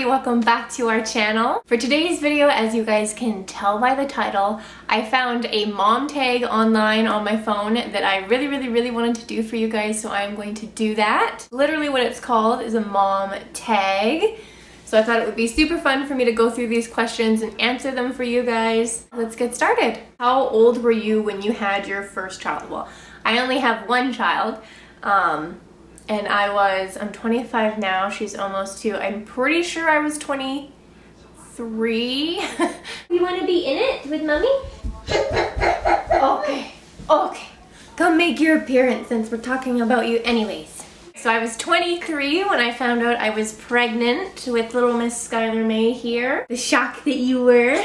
welcome back to our channel. For today's video, as you guys can tell by the title, I found a mom tag online on my phone that I really wanted to do for you guys, so I'm going to do that. Literally what it's called is a mom tag. So I thought it would be super fun for me to go through these questions and answer them for you guys. Let's get started. How old were you when you had your first child? Well, I only have one child. And I'm 25 now, she's almost 2. I'm pretty sure I was 23. You want to be in it with mommy? Okay. Come make your appearance since we're talking about you anyways. So I was 23 when I found out I was pregnant with little Miss Skylar May here. The shock that you were.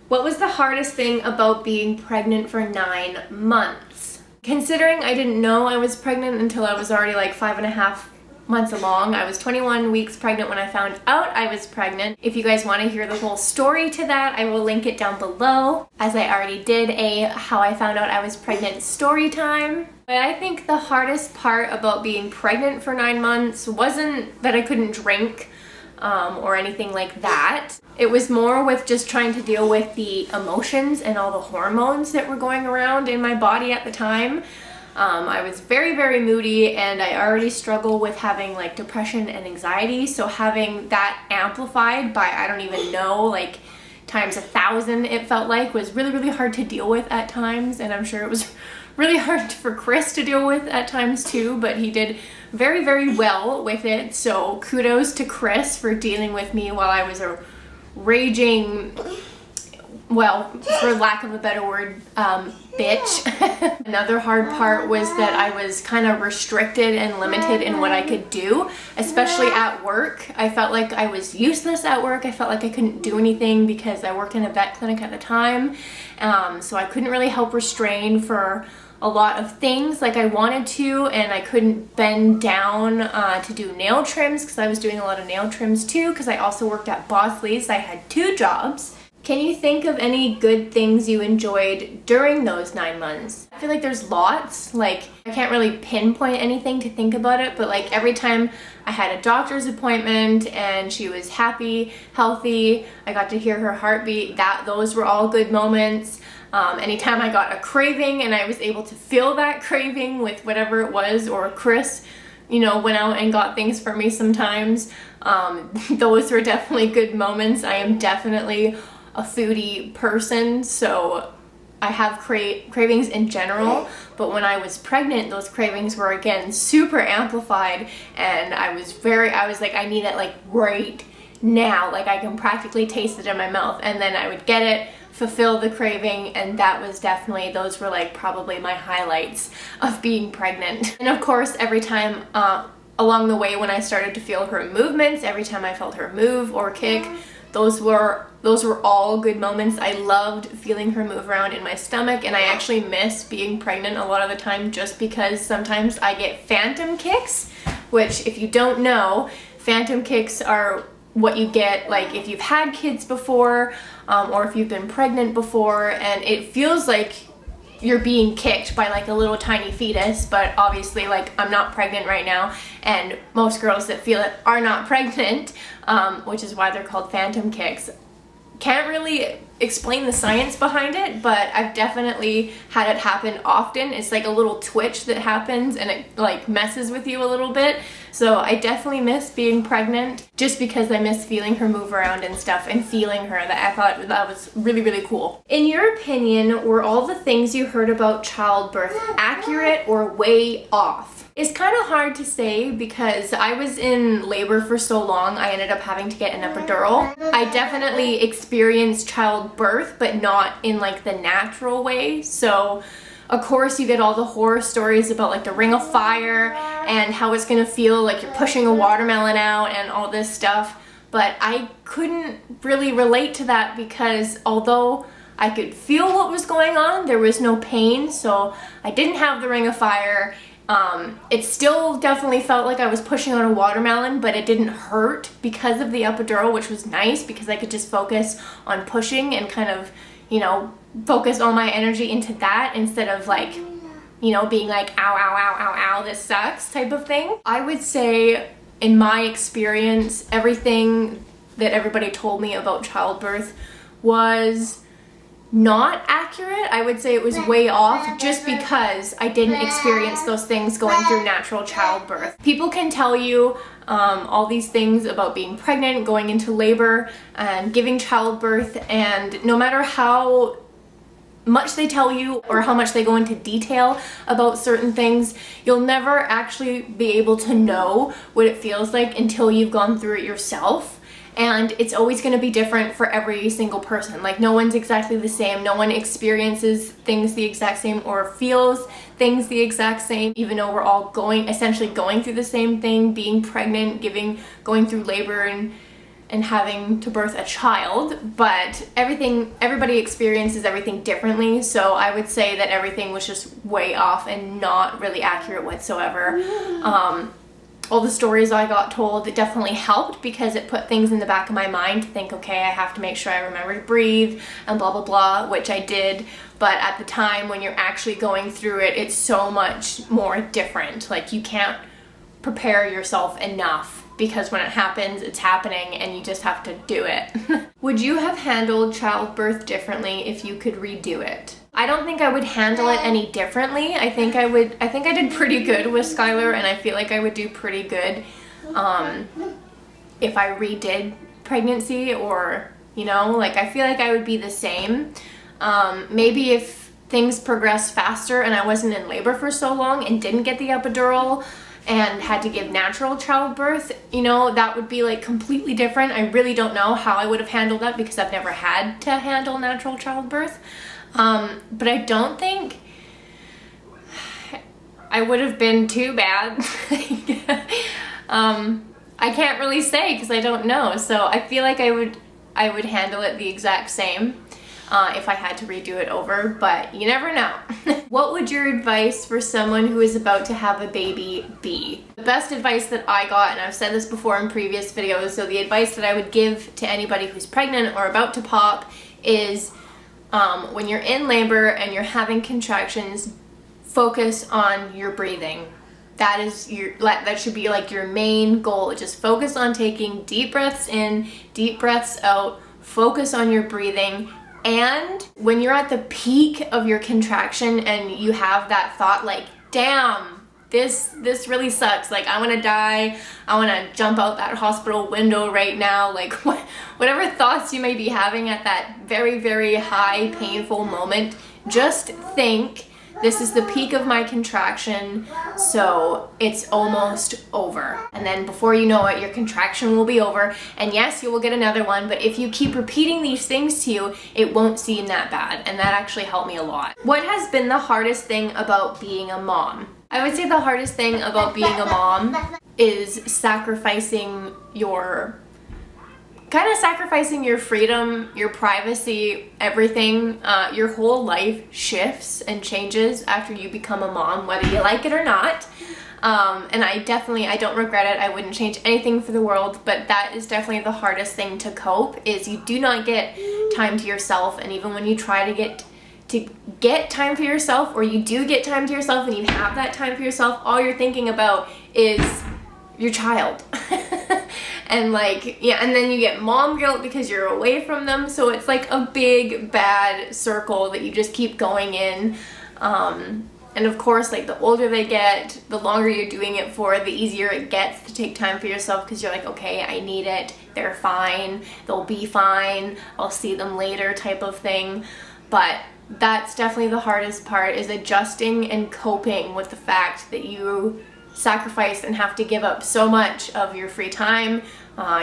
What was the hardest thing about being pregnant for 9 months? Considering I didn't know I was pregnant until I was already like 5.5 months along. I was 21 weeks pregnant when I found out I was pregnant. If you guys want to hear the whole story to that, I will link it down below, as I already did a how I found out I was pregnant story time. But I think the hardest part about being pregnant for 9 months wasn't that I couldn't drink or anything like that. It was more with just trying to deal with the emotions and all the hormones that were going around in my body at the time. I was very moody, and I already struggle with having like depression and anxiety, so having that amplified by I don't even know, like times 1,000 it felt like, was really hard to deal with at times. And I'm sure it was really hard for Chris to deal with at times too, but he did very well with it. So kudos to Chris for dealing with me while I was a raging, well, for lack of a better word, bitch. Another hard part was that I was kind of restricted and limited in what I could do, especially at work. I felt like I was useless at work. I felt like I couldn't do anything because I worked in a vet clinic at the time. So I couldn't really help restrain for a lot of things like I wanted to, and I couldn't bend down to do nail trims because I was doing a lot of nail trims too, because I also worked at Bosley's. I had 2 jobs. Can you think of any good things you enjoyed during those 9 months? I feel like there's lots. Like, I can't really pinpoint anything to think about it, but like every time I had a doctor's appointment and she was happy, healthy, I got to hear her heartbeat, those were all good moments. Anytime I got a craving and I was able to fill that craving with whatever it was, or Chris, went out and got things for me sometimes, those were definitely good moments. I am definitely a foodie person, so I have cravings in general, but when I was pregnant, those cravings were again super amplified, and I was like, I need it like right now, like I can practically taste it in my mouth, and then I would get it, fulfill the craving, and those were like probably my highlights of being pregnant. And of course, every time along the way when I started to feel her movements, every time I felt her move or kick, those were all good moments. I loved feeling her move around in my stomach, and I actually miss being pregnant a lot of the time just because sometimes I get phantom kicks, which, if you don't know, phantom kicks are what you get like if you've had kids before, or if you've been pregnant before, and it feels like you're being kicked by like a little tiny fetus, but obviously like I'm not pregnant right now, and most girls that feel it are not pregnant, which is why they're called phantom kicks. Can't really explain the science behind it, but I've definitely had it happen often. It's like a little twitch that happens, and it like messes with you a little bit. So I definitely miss being pregnant just because I miss feeling her move around and stuff, and feeling her. That I thought that was really cool. In your opinion, were all the things you heard about childbirth accurate or way off? It's kind of hard to say because I was in labor for so long, I ended up having to get an epidural. I definitely experienced childbirth, but not in like the natural way. So of course you get all the horror stories about like the ring of fire and how it's gonna feel like you're pushing a watermelon out and all this stuff. But I couldn't really relate to that because although I could feel what was going on, there was no pain, so I didn't have the ring of fire. It still definitely felt like I was pushing on a watermelon, but it didn't hurt because of the epidural, which was nice because I could just focus on pushing and kind of, focus all my energy into that instead of like, being like, ow, this sucks type of thing. I would say in my experience, everything that everybody told me about childbirth was not accurate. I would say it was way off just because I didn't experience those things going through natural childbirth. People can tell you all these things about being pregnant, going into labor, and giving childbirth, and no matter how much they tell you or how much they go into detail about certain things, you'll never actually be able to know what it feels like until you've gone through it yourself. And it's always going to be different for every single person. Like, no one's exactly the same. No one experiences things the exact same or feels things the exact same, even though we're all essentially going through the same thing, being pregnant, going through labor and having to birth a child. But everybody experiences everything differently. So I would say that everything was just way off and not really accurate whatsoever. All the stories I got told, it definitely helped because it put things in the back of my mind to think, okay, I have to make sure I remember to breathe and blah, blah, blah, which I did. But at the time when you're actually going through it, it's so much more different. Like, you can't prepare yourself enough because when it happens, it's happening and you just have to do it. Would you have handled childbirth differently if you could redo it? I don't think I would handle it any differently. I think I did pretty good with Skylar, and I feel like I would do pretty good if I redid pregnancy, or, you know, like, I feel like I would be the same. Maybe if things progressed faster and I wasn't in labor for so long and didn't get the epidural and had to give natural childbirth, you know, that would be like completely different. I really don't know how I would have handled that because I've never had to handle natural childbirth. But I don't think I would have been too bad. I can't really say because I don't know. So I feel like I would handle it the exact same if I had to redo it over, but you never know. What would your advice for someone who is about to have a baby be? The best advice that I got, and I've said this before in previous videos, so the advice that I would give to anybody who's pregnant or about to pop is when you're in labor and you're having contractions, focus on your breathing. That should be like your main goal. Just focus on taking deep breaths in, deep breaths out, focus on your breathing. And when you're at the peak of your contraction and you have that thought like, damn, this really sucks, like, I want to die, I want to jump out that hospital window right now, like, whatever thoughts you may be having at that very, very high painful moment, just think, this is the peak of my contraction, so it's almost over. And then before you know it, your contraction will be over, and yes, you will get another one, but if you keep repeating these things to you, it won't seem that bad, and that actually helped me a lot. What has been the hardest thing about being a mom? I would say the hardest thing about being a mom is sacrificing your freedom, your privacy, everything. Your whole life shifts and changes after you become a mom, whether you like it or not. And I don't regret it. I wouldn't change anything for the world, but that is definitely the hardest thing to cope, is you do not get time to yourself. And even when you try to get time for yourself, or you do get time to yourself and you have that time for yourself, all you're thinking about is your child. And like, yeah, and then you get mom guilt because you're away from them, so it's like a big bad circle that you just keep going in. And of course, like, the older they get, the longer you're doing it for, the easier it gets to take time for yourself, because you're like, okay, I need it, they're fine, they'll be fine, I'll see them later type of thing. But that's definitely the hardest part, is adjusting and coping with the fact that you sacrifice and have to give up so much of your free time,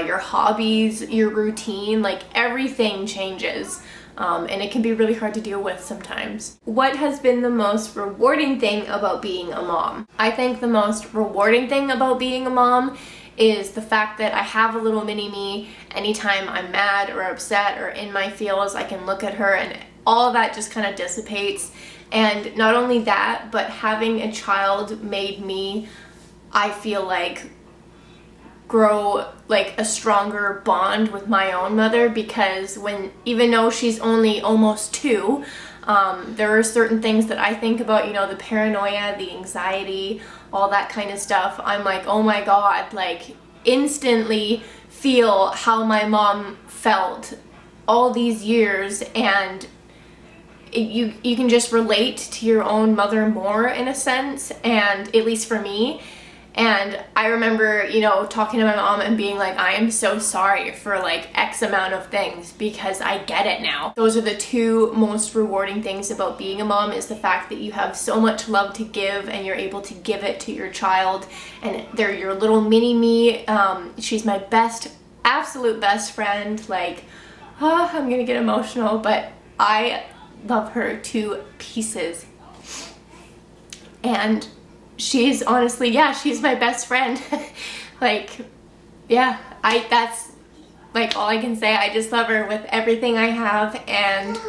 your hobbies, your routine, like, everything changes. And it can be really hard to deal with sometimes. What has been the most rewarding thing about being a mom? I think the most rewarding thing about being a mom is the fact that I have a little mini me. Anytime I'm mad or upset or in my feels, I can look at her and all of that just kind of dissipates. And not only that, but having a child made me, I feel like, grow like a stronger bond with my own mother, because even though she's only almost 2, there are certain things that I think about, you know, the paranoia, the anxiety, all that kind of stuff. I'm like, oh my god, like, instantly feel how my mom felt all these years, and you can just relate to your own mother more in a sense, and at least for me. And I remember, you know, talking to my mom and being like, I am so sorry for like X amount of things, because I get it now. Those are the two most rewarding things about being a mom, is the fact that you have so much love to give and you're able to give it to your child, and they're your little mini me. She's my absolute best friend. Like, I'm gonna get emotional, but I love her to pieces. And she's honestly, yeah, she's my best friend. Like, yeah, that's like all I can say. I just love her with everything I have. And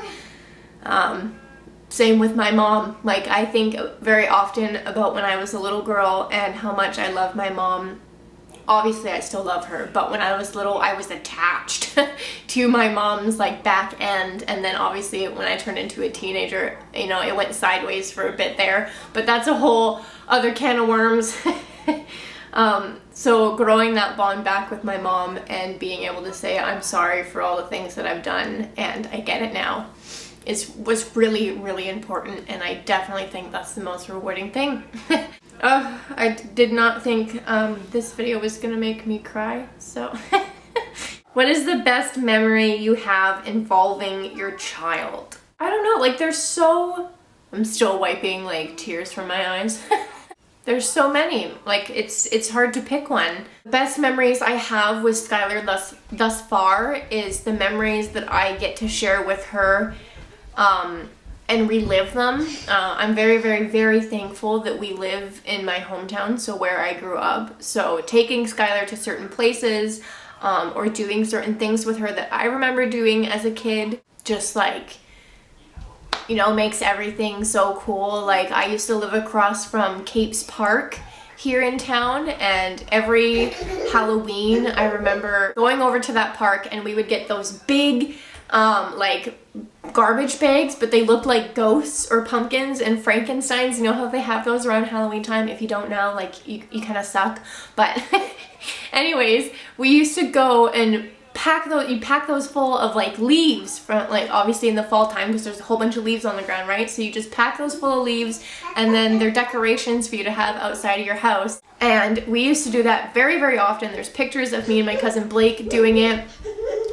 same with my mom. Like, I think very often about when I was a little girl and how much I love my mom. Obviously I still love her, but when I was little I was attached to my mom's like back end, and then obviously when I turned into a teenager, you know, it went sideways for a bit there, but that's a whole other can of worms. So growing that bond back with my mom and being able to say I'm sorry for all the things that I've done and I get it now was really, really important, and I definitely think that's the most rewarding thing. I did not think this video was gonna make me cry, so. What is the best memory you have involving your child? I don't know, like I'm still wiping like tears from my eyes. There's so many, like it's hard to pick one. The best memories I have with Skylar thus far is the memories that I get to share with her and relive them. I'm very, very, very thankful that we live in my hometown, so where I grew up. So taking Skylar to certain places or doing certain things with her that I remember doing as a kid, just like, you know, makes everything so cool. Like, I used to live across from Capes Park here in town, and every Halloween I remember going over to that park, and we would get those big like garbage bags, but they looked like ghosts or pumpkins and Frankensteins. You know how they have those around Halloween time? If you don't know, like, you kind of suck. But anyways, we used to go and you pack those full of like leaves from, like, obviously in the fall time, because there's a whole bunch of leaves on the ground, right? So you just pack those full of leaves, and then they're decorations for you to have outside of your house. And we used to do that very, very often. There's pictures of me and my cousin Blake doing it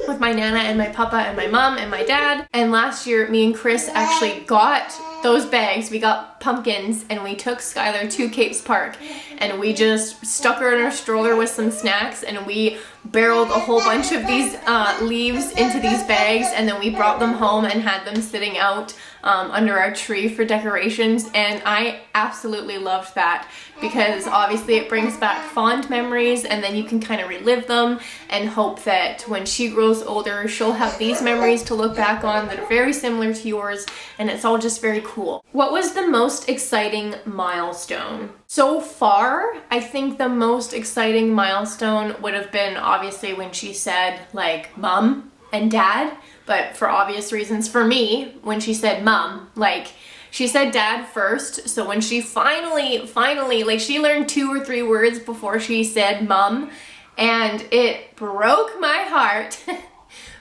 with my nana and my papa and my mom and my dad. And last year, me and Chris actually got those bags. We got pumpkins, and we took Skylar to Capes Park, and we just stuck her in our stroller with some snacks, and we barreled a whole bunch of these leaves into these bags, and then we brought them home and had them sitting out under our tree for decorations. And I absolutely loved that, because obviously it brings back fond memories, and then you can kind of relive them and hope that when she grows older, she'll have these memories to look back on that are very similar to yours, and it's all just very cool. What was the most exciting milestone? So far, I think the most exciting milestone would have been obviously when she said like mom and dad, but for obvious reasons for me, when she said mom, like, she said dad first, so when she finally, like, she learned 2 or 3 words before she said mom, and it broke my heart.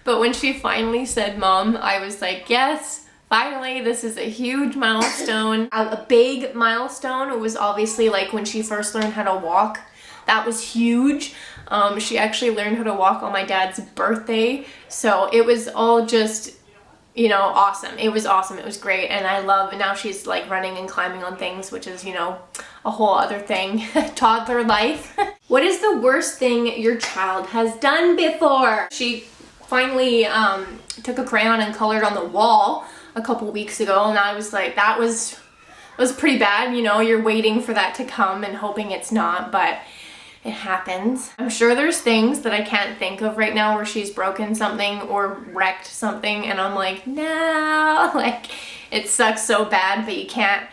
But when she finally said mom, I was like, yes, finally, this is a huge milestone. A big milestone was obviously like when she first learned how to walk. That was huge. She actually learned how to walk on my dad's birthday, so it was all just, you know, awesome. It was awesome. It was great, and and now she's like running and climbing on things, which is, you know, a whole other thing. Toddler life. What is the worst thing your child has done before? She finally took a crayon and colored on the wall a couple weeks ago, and I was like, that was pretty bad. You know, you're waiting for that to come and hoping it's not, but it happens. I'm sure there's things that I can't think of right now where she's broken something or wrecked something, and I'm like, no, like, it sucks so bad, but you can't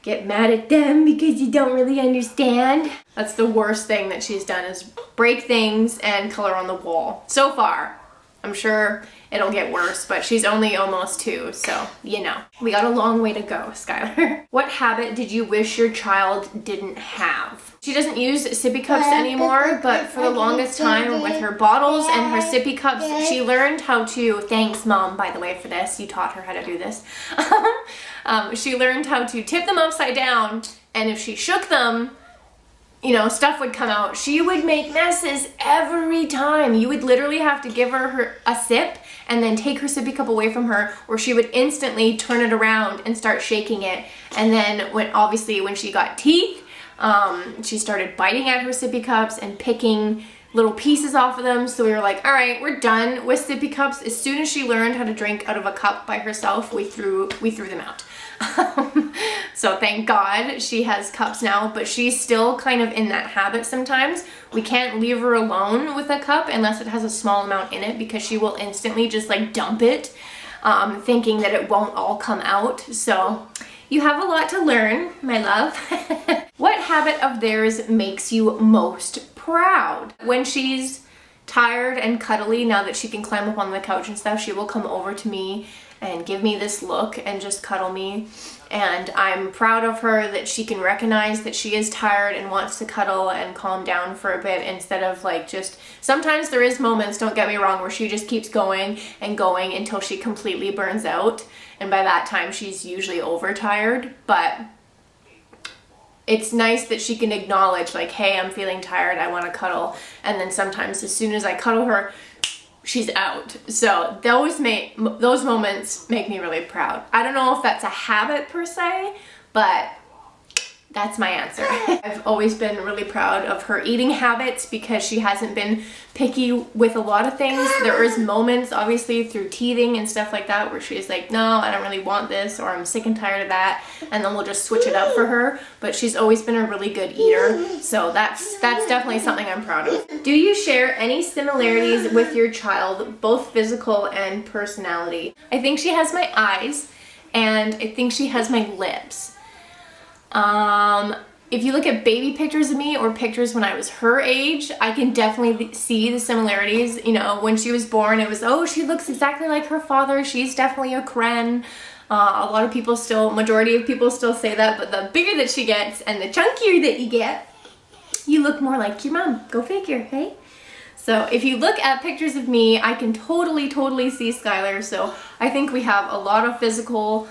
get mad at them because you don't really understand. That's the worst thing that she's done, is break things and color on the wall. So far, I'm sure it'll get worse, but she's only almost 2, so you know. We got a long way to go, Skylar. What habit did you wish your child didn't have? She doesn't use sippy cups anymore, but for the longest time with her bottles and her sippy cups, she learned how to, thanks Mom, by the way, for this, you taught her how to do this. She learned how to tip them upside down, and if she shook them, you know, stuff would come out. She would make messes every time. You would literally have to give her a sip and then take her sippy cup away from her, or she would instantly turn it around and start shaking it. And then obviously when she got teeth, she started biting at her sippy cups and picking little pieces off of them. So we were like, all right, we're done with sippy cups. As soon as she learned how to drink out of a cup by herself, we threw them out. So thank God she has cups now, but she's still kind of in that habit sometimes. We can't leave her alone with a cup unless it has a small amount in it, because she will instantly just like dump it, thinking that it won't all come out. So you have a lot to learn, my love. What habit of theirs makes you most proud? When she's tired and cuddly, now that she can climb up on the couch and stuff, she will come over to me and give me this look and just cuddle me. And I'm proud of her that she can recognize that she is tired and wants to cuddle and calm down for a bit, instead of like just, sometimes there is moments, don't get me wrong, where she just keeps going and going until she completely burns out. And by that time she's usually overtired, but it's nice that she can acknowledge like, hey, I'm feeling tired, I want to cuddle. And then sometimes as soon as I cuddle her, she's out. So those moments make me really proud. I don't know if that's a habit per se, but that's my answer. I've always been really proud of her eating habits because she hasn't been picky with a lot of things. There is moments, obviously, through teething and stuff like that where she's like, no, I don't really want this, or I'm sick and tired of that, and then we'll just switch it up for her. But she's always been a really good eater, so that's definitely something I'm proud of. Do you share any similarities with your child, both physical and personality? I think she has my eyes, and I think she has my lips. If you look at baby pictures of me or pictures when I was her age, I can definitely see the similarities. You know, when she was born, it was, oh, she looks exactly like her father. She's definitely a Kren. A lot of people still, majority of people still say that, but the bigger that she gets and the chunkier that you get, you look more like your mom. Go figure, hey? So if you look at pictures of me, I can totally see Skylar. So I think we have a lot of physical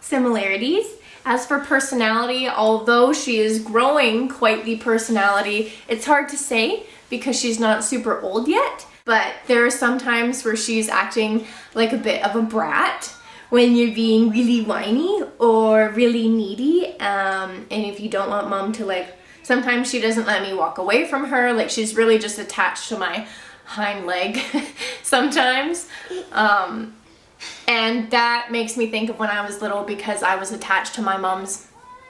similarities. As for personality, although she is growing quite the personality, it's hard to say because she's not super old yet. But there are some times where she's acting like a bit of a brat when you're being really whiny or really needy. And if you don't want mom to like, sometimes she doesn't let me walk away from her. Like she's really just attached to my hind leg sometimes. And that makes me think of when I was little because I was attached to my mom's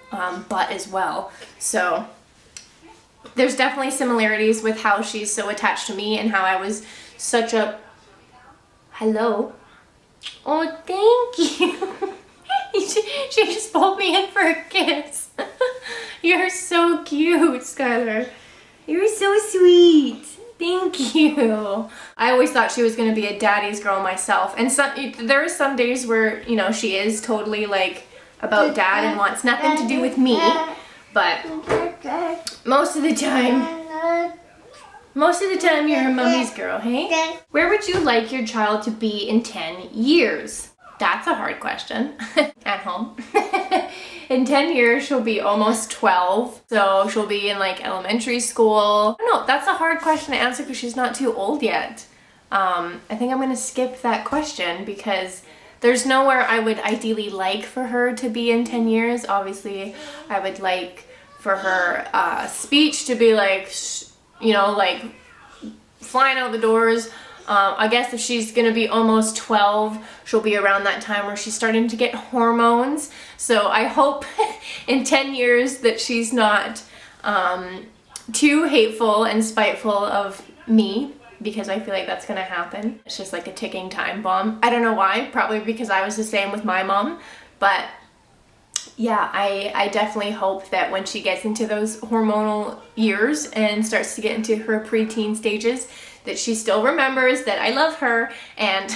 butt as well. So there's definitely similarities with how she's so attached to me and how I was such a... Hello? Oh, thank you. She just pulled me in for a kiss. You're so cute, Skylar. You're so sweet. Thank you. I always thought she was going to be a daddy's girl myself. And there are some days where, you know, she is totally like about dad and wants nothing to do with me. But most of the time you're a mommy's girl, hey? Where would you like your child to be in 10 years? That's a hard question. At home. In 10 years, she'll be almost 12, so she'll be in like elementary school. I don't know, that's a hard question to answer because she's not too old yet. I think I'm gonna skip that question because there's nowhere I would ideally like for her to be in 10 years. Obviously, I would like for her speech to be like, you know, like flying out the doors. I guess if she's gonna be almost 12, she'll be around that time where she's starting to get hormones. So I hope in 10 years that she's not too hateful and spiteful of me, because I feel like that's gonna happen. It's just like a ticking time bomb. I don't know why, probably because I was the same with my mom, but yeah, I definitely hope that when she gets into those hormonal years and starts to get into her preteen stages, that she still remembers that I love her and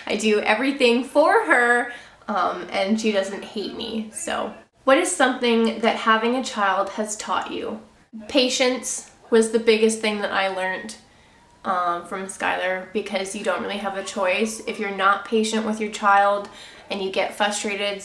I do everything for her, and she doesn't hate me. So, what is something that having a child has taught you? Patience was the biggest thing that I learned from Skylar, because you don't really have a choice. If you're not patient with your child and you get frustrated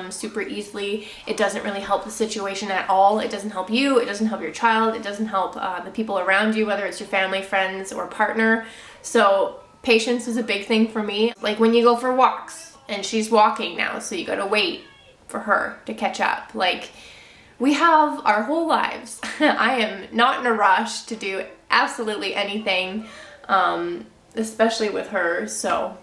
super easily, it doesn't really help the situation at all. It doesn't help you, it doesn't help your child, it doesn't help the people around you, whether it's your family, friends, or partner. So patience is a big thing for me. Like when you go for walks, and she's walking now, so you gotta wait for her to catch up. Like, we have our whole lives. I am not in a rush to do absolutely anything, especially with her. So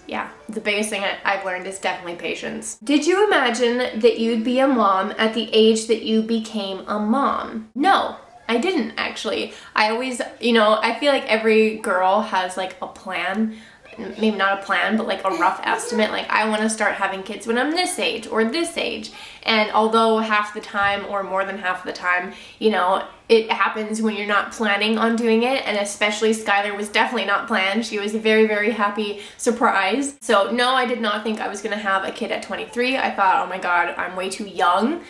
yeah, the biggest thing I've learned is definitely patience. Did you imagine that you'd be a mom at the age that you became a mom? No, I didn't actually. I always, I feel like every girl has like a plan. Maybe not a plan, but like a rough estimate. Like, I want to start having kids when I'm this age or this age. And although half the time, or more than half the time, it happens when you're not planning on doing it. And especially Skylar was definitely not planned. She was a very, very happy surprise. So no, I did not think I was going to have a kid at 23. I thought, oh my God, I'm way too young.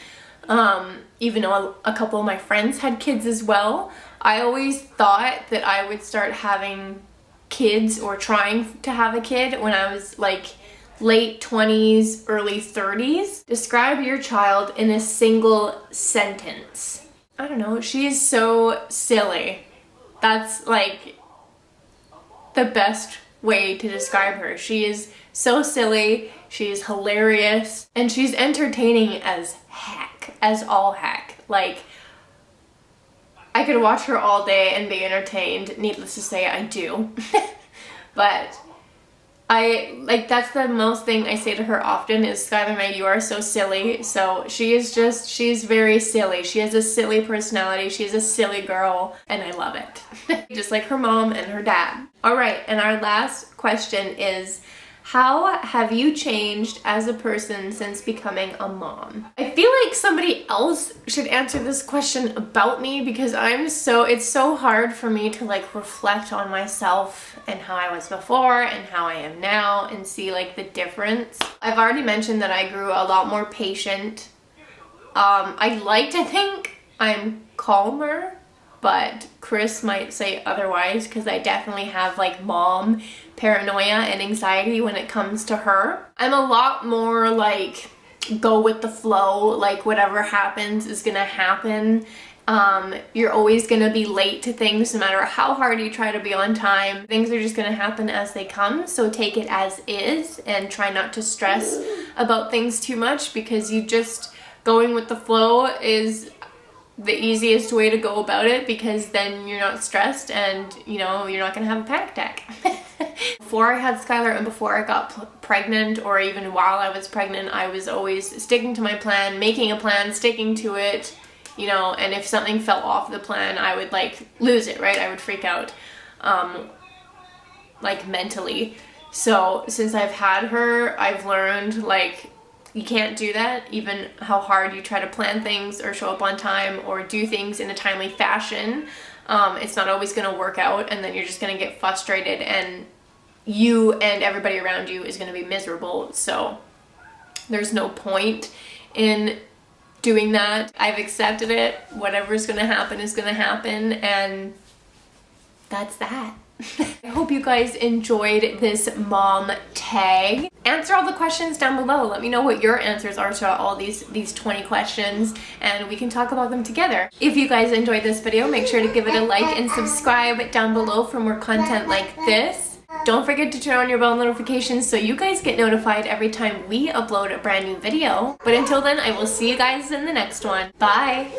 Even though a couple of my friends had kids as well. I always thought that I would start having kids or trying to have a kid when I was like late 20s, early 30s. Describe your child in a single sentence. I don't know, she's so silly. That's like the best way to describe her. She is so silly, she's hilarious, and she's entertaining as heck, as all heck. Like, I could watch her all day and be entertained. Needless to say, I do. But that's the most thing I say to her often is, Skylar May, you are so silly. So she's very silly. She has a silly personality. She's a silly girl, and I love it. Just like her mom and her dad. All right, and our last question is, how have you changed as a person since becoming a mom? I feel like somebody else should answer this question about me, because it's so hard for me to like reflect on myself and how I was before and how I am now and see like the difference. I've already mentioned that I grew a lot more patient. I'd like to think I'm calmer, but Chris might say otherwise, because I definitely have like mom paranoia and anxiety when it comes to her. I'm a lot more like go with the flow, like whatever happens is gonna happen. You're always gonna be late to things no matter how hard you try to be on time. Things are just gonna happen as they come, so take it as is and try not to stress about things too much, because going with the flow is the easiest way to go about it, because then you're not stressed and you're not gonna have a panic attack. Before I had Skylar and before I got pregnant, or even while I was pregnant, I was always sticking to my plan, making a plan, sticking to it, and if something fell off the plan, I would like lose it, right? I would freak out, like mentally. So since I've had her, I've learned like, you can't do that, even how hard you try to plan things or show up on time or do things in a timely fashion. It's not always going to work out, and then you're just going to get frustrated, and you and everybody around you is going to be miserable. So there's no point in doing that. I've accepted it. Whatever's going to happen is going to happen, and that's that. I hope you guys enjoyed this mom tag. Answer all the questions down below. Let me know what your answers are to all these 20 questions, and we can talk about them together. If you guys enjoyed this video, make sure to give it a like and subscribe down below for more content like this. Don't forget to turn on your bell notifications so you guys get notified every time we upload a brand new video. But until then, I will see you guys in the next one. Bye!